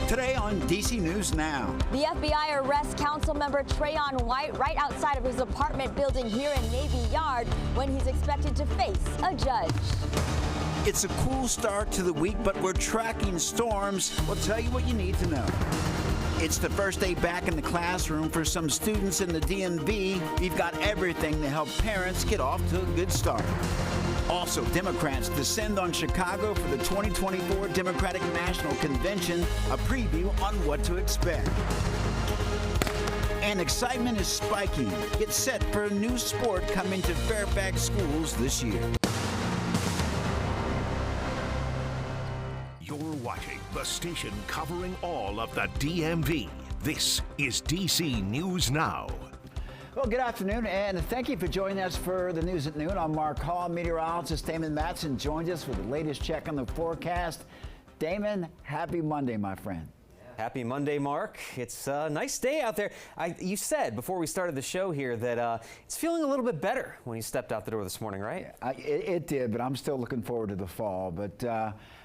Today on DC News Now. The FBI arrests Councilmember Trayon White right outside of his apartment building here in Navy Yard when he's expected to face a judge. It's a cool start to the week, but we're tracking storms. We'll tell you what you need to know. It's the first day back in the classroom for some students in the DMV. We've got everything to help parents get off to a good start. Also, Democrats descend on Chicago for the 2024 Democratic National Convention, a preview on what to expect. And excitement is spiking. Get set for a new sport coming to Fairfax schools this year. You're watching the station covering all of the DMV. This is DC News Now. Well, good afternoon, and thank you for joining us for the news at noon. I'm Mark Hall. Meteorologist Damon Matson joins us with the latest check on the forecast. Damon, happy Monday, my friend. Happy Monday, Mark. It's a nice day out there. You said before we started the show here that it's feeling a little bit better when you stepped out the door this morning, right? Yeah, it did, but I'm still looking forward to the fall. But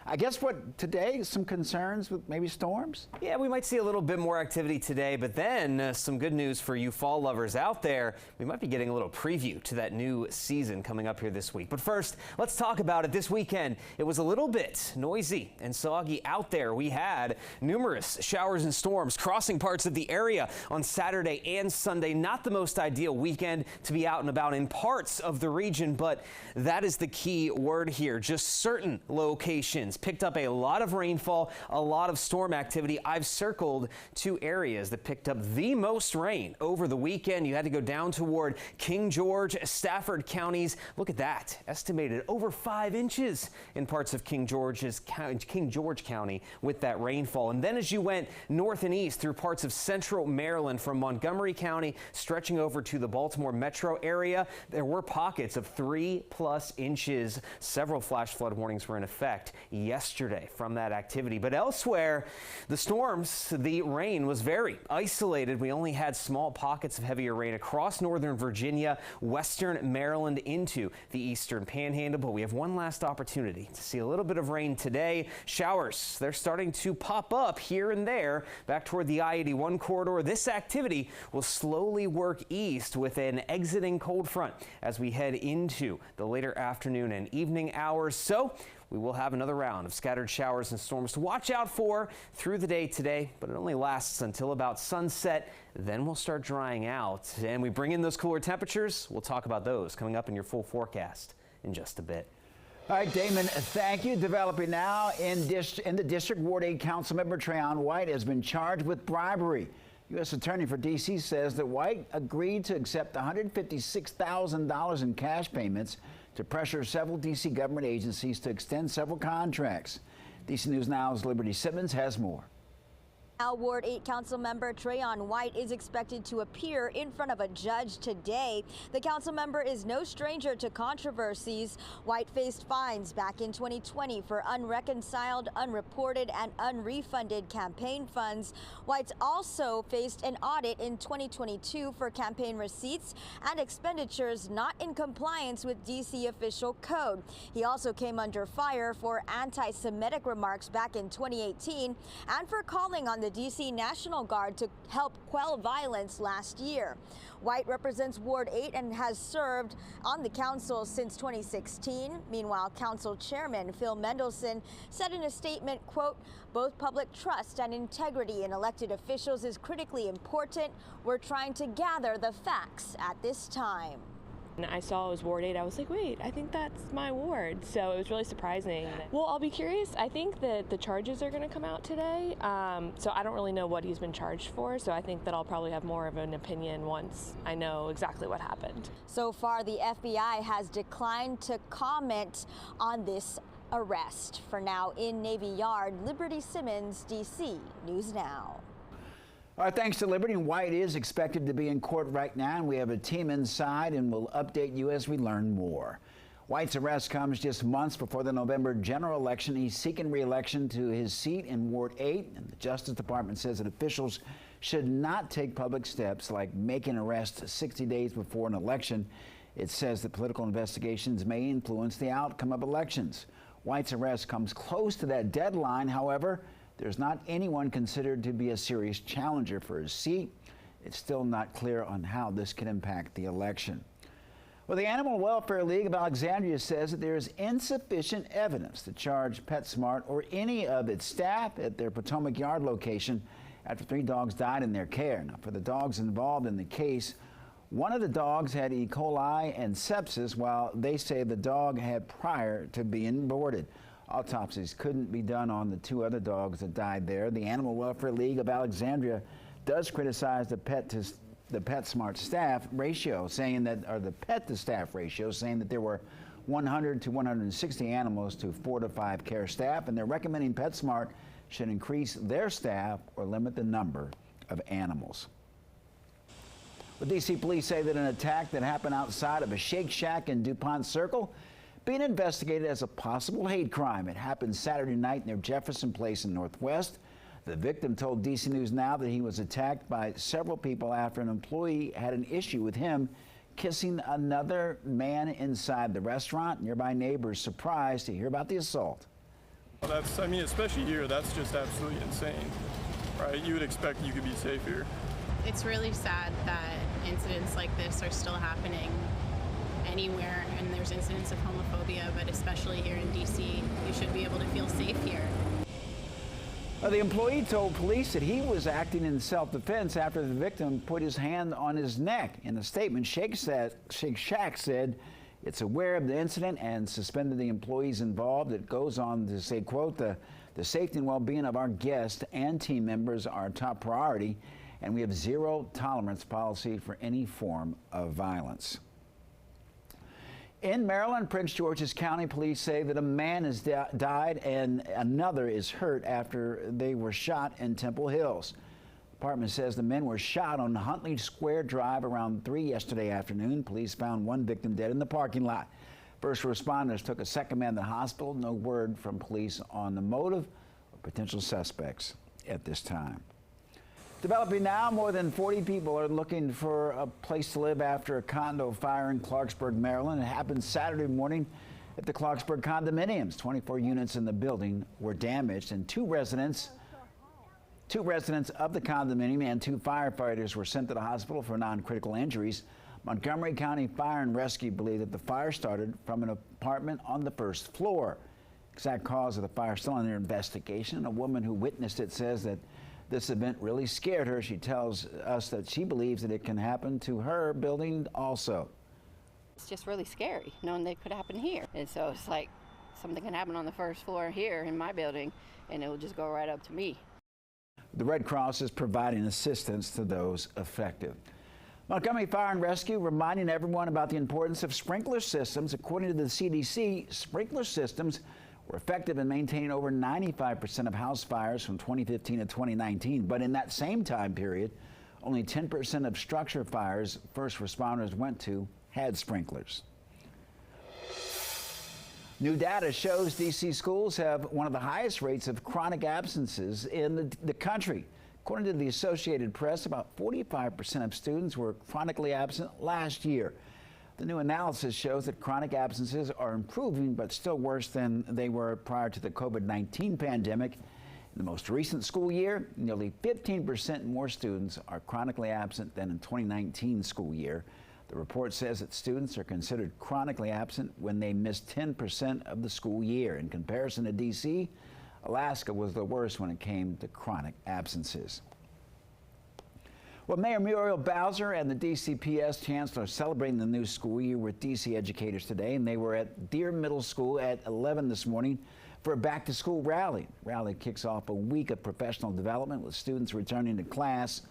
I guess today, some concerns with maybe storms? Yeah, we might see a little bit more activity today, but then some good news for you fall lovers out there. We might be getting a little preview to that new season coming up here this week. But first, let's talk about it. This weekend, it was a little bit noisy and soggy out there. We had numerous showers and storms crossing parts of the area on Saturday and Sunday. Not the most ideal weekend to be out and about in parts of the region, but that is the key word here. Just certain locations picked up a lot of rainfall, a lot of storm activity. I've circled 2 areas that picked up the most rain over the weekend. You had to go down toward King George, Stafford counties. Look at that, estimated over 5 inches in parts of King George County with that rainfall. And then as you went north and east through parts of central Maryland from Montgomery County stretching over to the Baltimore metro area, there were pockets of 3+ inches. Several flash flood warnings were in effect yesterday from that activity. But elsewhere, the storms, the rain was very isolated. We only had small pockets of heavier rain across northern Virginia, western Maryland into the eastern panhandle. But we have one last opportunity to see a little bit of rain today. Showers, they're starting to pop up here and there back toward the I-81 corridor. This activity will slowly work east with an exiting cold front as we head into the later afternoon and evening hours. So we will have another round of scattered showers and storms to watch out for through the day today, but it only lasts until about sunset. Then we'll start drying out and we bring in those cooler temperatures. We'll talk about those coming up in your full forecast in just a bit. All right, Damon, thank you. Developing now in the district, Ward 8 Councilmember Trayon White has been charged with bribery. U.S. Attorney for D.C. says that White agreed to accept $156,000 in cash payments to pressure several D.C. government agencies to extend several contracts. DC News Now's Liberty Simmons has more. Now, Ward 8 Councilmember Trayon White is expected to appear in front of a judge today. The council member is no stranger to controversies. White faced fines back in 2020 for unreconciled, unreported, and unrefunded campaign funds. White's also faced an audit in 2022 for campaign receipts and expenditures not in compliance with D.C. official code. He also came under fire for anti-Semitic remarks back in 2018 and for calling on the D.C. National Guard to help quell violence last year. White represents Ward 8 and has served on the council since 2016. Meanwhile, council chairman Phil Mendelson said in a statement, quote, "Both public trust and integrity in elected officials is critically important. We're trying to gather the facts at this time." And I saw it was Ward 8, I was like, wait, I think that's my ward. So it was really surprising. Well, I'll be curious. I think that the charges are going to come out today. So I don't really know what he's been charged for. So I think that I'll probably have more of an opinion once I know exactly what happened. So far, the FBI has declined to comment on this arrest. For now, in Navy Yard, Liberty Simmons, DC News Now. All right, thanks to Liberty. White is expected to be in court right now, and we have a team inside, and we'll update you as we learn more. White's arrest comes just months before the November general election. He's seeking re-election to his seat in Ward 8, and the Justice Department says that officials should not take public steps like making arrests 60 days before an election. It says that political investigations may influence the outcome of elections. White's arrest comes close to that deadline. However, there's not anyone considered to be a serious challenger for his seat. It's still not clear on how this can impact the election. Well, the Animal Welfare League of Alexandria says that there is insufficient evidence to charge PetSmart or any of its staff at their Potomac Yard location after 3 dogs died in their care. Now, for the dogs involved in the case, one of the dogs had E. coli and sepsis, while they say the dog had prior to being boarded. Autopsies couldn't be done on the 2 other dogs that died there. The Animal Welfare League of Alexandria does criticize the PetSmart staff ratio, saying that, or the pet to staff ratio, saying that there were 100 to 160 animals to 4 to 5 care staff, and they're recommending PetSmart should increase their staff or limit the number of animals. The D.C. police say that an attack that happened outside of a Shake Shack in DuPont Circle being investigated as a possible hate crime. It happened Saturday night near Jefferson Place in Northwest. The victim told DC News Now that he was attacked by several people after an employee had an issue with him kissing another man inside the restaurant. Nearby neighbors surprised to hear about the assault. Well, I mean, especially here, that's just absolutely insane, right? You would expect you could be safe here. It's really sad that incidents like this are still happening anywhere, and there's incidents of homophobia, but especially here in DC, you should be able to feel safe here. The employee told police that he was acting in self-defense after the victim put his hand on his neck. In a statement, Shake Shack said it's aware of the incident and suspended the employees involved. It goes on to say, quote, the safety and well-being of our guests and team members are our top priority, and we have zero tolerance policy for any form of violence. In Maryland, Prince George's County police say that a man has died and another is hurt after they were shot in Temple Hills. The department says the men were shot on Huntley Square Drive around 3 yesterday afternoon. Police found one victim dead in the parking lot. First responders took a second man to the hospital. No word from police on the motive or potential suspects at this time. Developing now, more than 40 people are looking for a place to live after a condo fire in Clarksburg, Maryland. It happened Saturday morning at the Clarksburg condominiums. 24 units in the building were damaged, and two residents of the condominium and 2 firefighters were sent to the hospital for non-critical injuries. Montgomery County Fire and Rescue believe that the fire started from an apartment on the 1st floor. Exact cause of the fire still under investigation. A woman who witnessed it says that this event really scared her. She tells us that she believes that it can happen to her building also. It's just really scary knowing that it could happen here. And so it's like something can happen on the 1st floor here in my building and it will just go right up to me. The Red Cross is providing assistance to those affected. Montgomery Fire and Rescue reminding everyone about the importance of sprinkler systems. According to the CDC, sprinkler systems were effective in maintaining over 95% of house fires from 2015 to 2019. But in that same time period, only 10% of structure fires first responders went to had sprinklers. New data shows D.C. schools have one of the highest rates of chronic absences in the country. According to the Associated Press, about 45% of students were chronically absent last year. The new analysis shows that chronic absences are improving, but still worse than they were prior to the COVID-19 pandemic. In the most recent school year, nearly 15% more students are chronically absent than in 2019 school year. The report says that students are considered chronically absent when they miss 10% of the school year. In comparison to D.C., Alaska was the worst when it came to chronic absences. Well, Mayor Muriel Bowser and the DCPS Chancellor are celebrating the new school year with DC educators today, and they were at Deer Middle School at 11 this morning for a back-to-school rally. The rally kicks off a week of professional development with students returning to class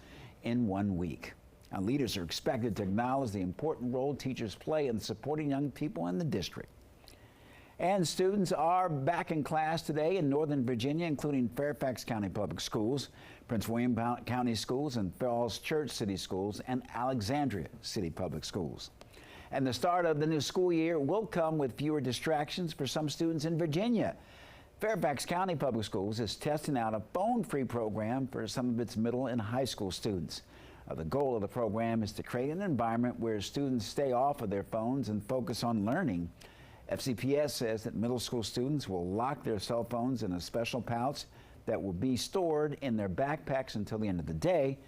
in 1 week. Now, leaders are expected to acknowledge the important role teachers play in supporting young people in the district. And students are back in class today in Northern Virginia, including Fairfax County Public Schools, Prince William County Schools, and Falls Church City Schools, and Alexandria City Public Schools. And the start of the new school year will come with fewer distractions for some students in Virginia. Fairfax County Public Schools is testing out a phone-free program for some of its middle and high school students. The goal of the program is to create an environment where students stay off of their phones and focus on learning. FCPS says that middle school students will lock their cell phones in a special pouch that will be stored in their backpacks until the end of the day.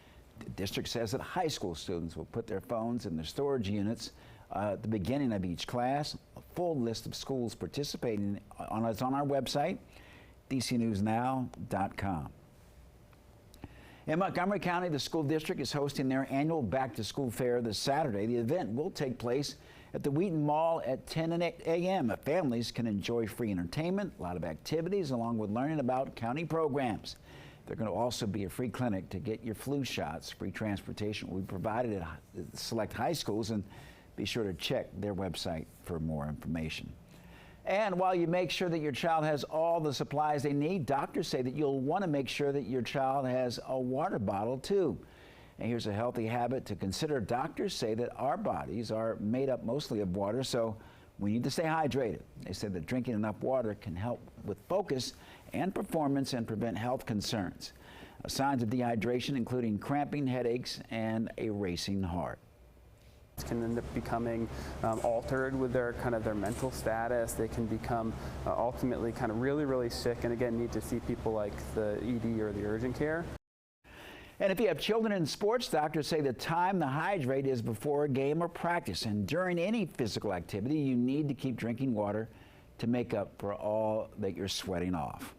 The district says that high school students will put their phones in their storage units at the beginning of each class. A full list of schools participating is on our website, dcnewsnow.com. In Montgomery County, the school district is hosting their annual back-to-school fair this Saturday. The event will take place at the Wheaton Mall at 10 a.m. Families can enjoy free entertainment, a lot of activities, along with learning about county programs. There's going to also be a free clinic to get your flu shots. Free transportation will be provided at select high schools, and be sure to check their website for more information. And while you make sure that your child has all the supplies they need, doctors say that you'll want to make sure that your child has a water bottle too. And here's a healthy habit to consider. Doctors say that our bodies are made up mostly of water, so we need to stay hydrated. They say that drinking enough water can help with focus and performance and prevent health concerns. Signs of dehydration including cramping, headaches, and a racing heart. Can end up becoming altered with their mental status. They can become ultimately really sick, and again need to see people like the ED or the urgent care. And if you have children in sports, doctors say the time to hydrate is before a game or practice, and during any physical activity you need to keep drinking water to make up for all that you're sweating off.